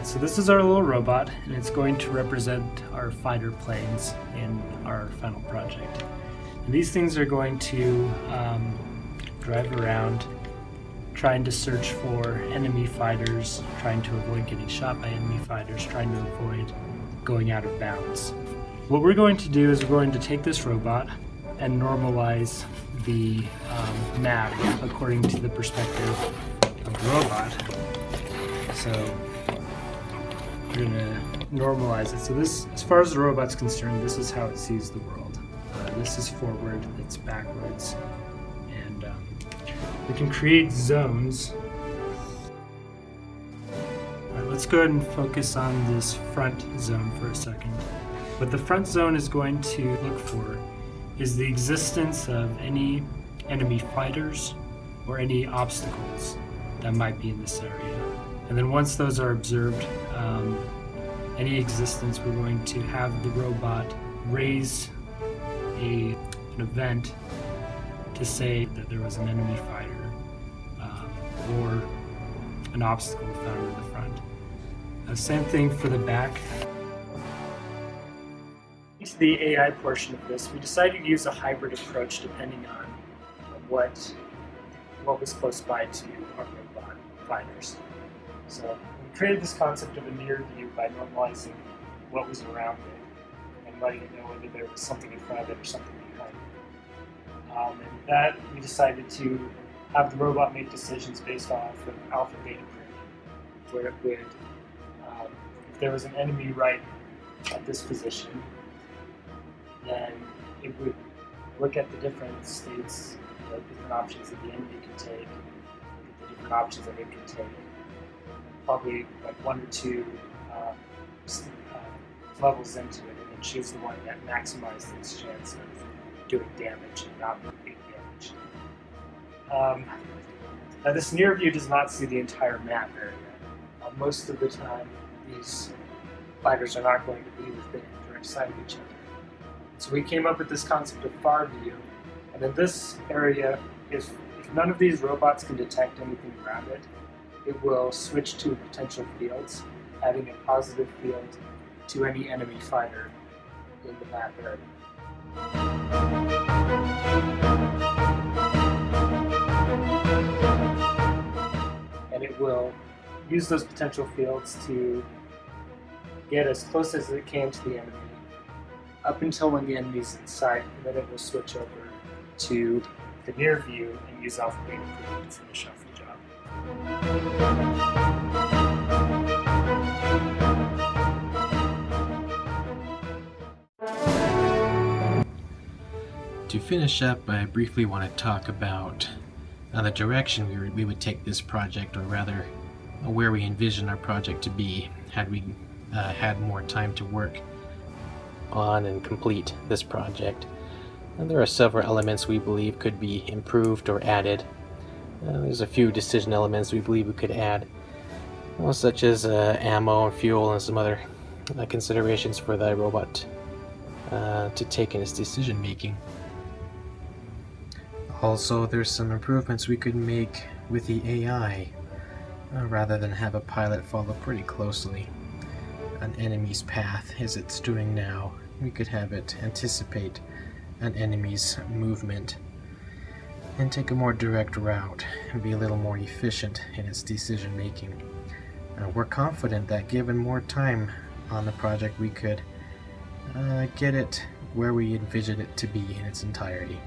Alright, so this is our little robot, and it's going to represent our fighter planes in our final project. And these things are going to drive around, trying to search for enemy fighters, trying to avoid getting shot by enemy fighters, trying to avoid going out of bounds. What we're going to do is we're going to take this robot and normalize the map according to the perspective of the robot. So we're going to normalize it. So this, as far as the robot's concerned, this is how it sees the world. This is forward, it's backwards, and we can create zones. Alright, let's go ahead and focus on this front zone for a second. What the front zone is going to look for is the existence of any enemy fighters or any obstacles that might be in this area. And then once those are observed, any existence, we're going to have the robot raise an event to say that there was an enemy fighter or an obstacle found in the front. Same thing for the back. To the AI portion of this, we decided to use a hybrid approach depending on what was close by to our robot fighters. So we created this concept of a near view by normalizing what was around it and letting it know whether there was something in front of it or something behind it. And that we decided to have the robot make decisions based off of alpha-beta pruning, where it would, if there was an enemy right at this position, then it would look at the different states, the different options that the enemy could take, look at the different options that it could take, probably like one or two levels into it, and then choose the one that maximized its chance of doing damage and not being damaged. Now this near view does not see the entire map area. Most of the time, these fighters are not going to be within direct sight of each other. So we came up with this concept of far view, and in this area, if none of these robots can detect anything around it, it will switch to potential fields, adding a positive field to any enemy fighter in the map area. And it will use those potential fields to get as close as it can to the enemy, up until when the enemy's in sight, and then it will switch over to the near view and use alpha-beta pruning to finish off the job. To finish up, I briefly want to talk about the direction we would take this project, or rather where we envision our project to be had we had more time to work on and complete this project. And there are several elements we believe could be improved or added. There's a few decision elements we believe we could add, such as ammo and fuel and some other considerations for the robot to take in its decision making. Also, there's some improvements we could make with the AI, rather than have a pilot follow pretty closely an enemy's path as it's doing now. We could have it anticipate an enemy's movement and take a more direct route and be a little more efficient in its decision making. We're confident that given more time on the project, we could get it where we envision it to be in its entirety.